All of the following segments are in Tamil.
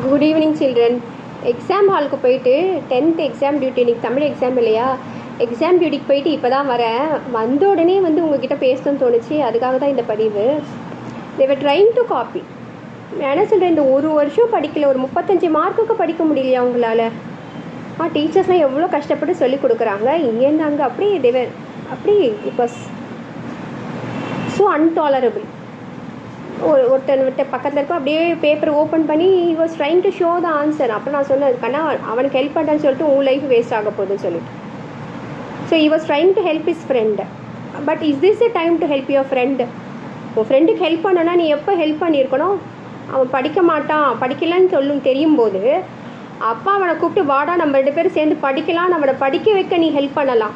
Good evening children. எக்ஸாம் ஹாலுக்கு போயிட்டு 10th எக்ஸாம் டியூட்டி, இன்றைக்கி தமிழ் எக்ஸாம் இல்லையா, எக்ஸாம் டியூட்டிக்கு போயிட்டு இப்போ தான் வரேன். வந்த உடனே உங்ககிட்ட பேசணும்னு தோணுச்சு, அதுக்காக தான் இந்த பதிவு. தேவர் ட்ரைங் டு காப்பி. நான் என்ன சொல்கிறேன், இந்த ஒரு வருஷம் படிக்கல, ஒரு 35 மார்க்குக்கு படிக்க முடியலையா உங்களால்? டீச்சர்ஸ்லாம் எவ்வளோ கஷ்டப்பட்டு சொல்லி கொடுக்குறாங்க, இங்கேருந்து அங்கே அப்படி இட் வாஸ் ஸோ அன்டாலரபிள். ஒருத்தன் பக்கத்தில் இருக்க அப்படியே பேப்பர் ஓப்பன் பண்ணி he was trying to show the answer. அப்போ நான் சொன்னேன், கண்ணா அவனுக்கு ஹெல்ப் பண்ணுறேன்னு சொல்லிட்டு உன் லைஃப் வேஸ்ட் ஆக போகுதுன்னு சொல்லிட்டு. So he was trying to help his friend. But is this the time to help your friend? உன் ஃப்ரெண்டுக்கு ஹெல்ப் பண்ணனா நீ எப்போ ஹெல்ப் பண்ணியிருக்கணும்? அவன் படிக்க மாட்டான், படிக்கலான்னு தெரியும் போது அப்பா அவனை கூப்பிட்டு வாடா நம்ம 2 பேரும் சேர்ந்து படிக்கலாம், அவனை படிக்க வைக்க நீ ஹெல்ப் பண்ணலாம்.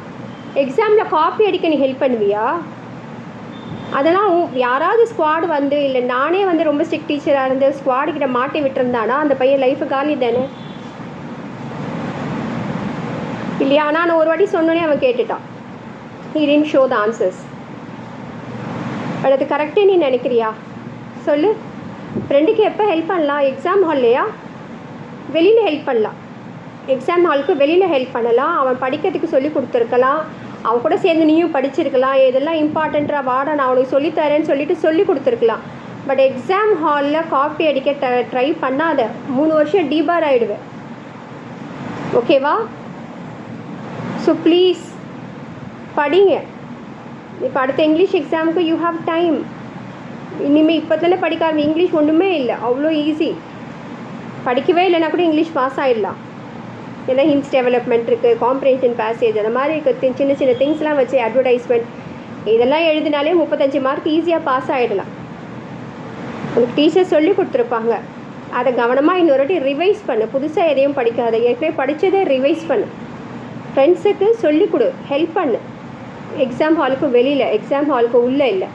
எக்ஸாமில் காப்பி அடிக்க நீ ஹெல்ப் பண்ணுவியா? அதெல்லாம் யாராவது ஸ்குவாடு இல்லை நானே ரொம்ப ஸ்ட்ரிக்ட் டீச்சராக இருந்து ஸ்குவாடுக்கிட்ட மாட்டி விட்டுருந்தானா அந்த பையன் லைஃபு காலி தானே இல்லையா? ஆனால் நான் ஒரு வாட்டி சொன்னோன்னே அவன் கேட்டுட்டான். he didn't show the answers. But அது கரெக்டே நீ நினைக்கிறியா சொல்லு? ஃப்ரெண்டுக்கு எப்போ ஹெல்ப் பண்ணலாம்? எக்ஸாம் ஹால்லையா? வெளியில் ஹெல்ப் பண்ணலாம். எக்ஸாம் ஹாலுக்கு வெளியில் ஹெல்ப் பண்ணலாம். அவன் படிக்கிறதுக்கு சொல்லி கொடுத்துருக்கலாம், அவன் கூட சேர்ந்து நீயும் படிச்சிருக்கலாம். இதெல்லாம் இம்பார்ட்டண்ட்டாக வாடா நான் அவனுக்கு சொல்லித்தரேன்னு சொல்லிட்டு சொல்லி கொடுத்துருக்கலாம். பட் எக்ஸாம் ஹாலில் காப்பி அடிக்க ட்ரை பண்ணாத. 3 வருஷம் டிபார் ஆகிடுவேன். ஓகேவா? ஸோ ப்ளீஸ் படிங்க. இப்போ அடுத்த இங்கிலீஷ் எக்ஸாமுக்கு யூ ஹாவ் டைம். இனிமேல் இப்போத்துல படிக்காத இங்கிலீஷ் ஒன்றுமே இல்லை, அவ்வளோ ஈஸி. படிக்கவே இல்லைன்னா கூட இங்கிலீஷ் பாஸ் ஆகிடலாம். ஏன்னா ஹின்ஸ் டெவலப்மெண்ட் இருக்குது, காம்ப்ரிஹென்ஷன் பேசேஜ், அந்த மாதிரி இருக்க சின்ன சின்ன திங்ஸ்லாம் வச்சு அட்வர்டைஸ்மெண்ட் இதெல்லாம் எழுதினாலே 35 மார்க் ஈஸியாக பாஸ் ஆகிடலாம். உங்களுக்கு டீச்சர் சொல்லி கொடுத்துருப்பாங்க, அதை கவனமாக இன்னொரு வாட்டி ரிவைஸ் பண்ணு. புதுசாக எதையும் படிக்காத, ஏற்கனவே படித்ததே ரிவைஸ் பண்ணு. ஃப்ரெண்ட்ஸுக்கு சொல்லிக் கொடு, ஹெல்ப் பண்ணு. எக்ஸாம் ஹாலுக்கு வெளியில், எக்ஸாம் ஹாலுக்கு உள்ளே இல்லை.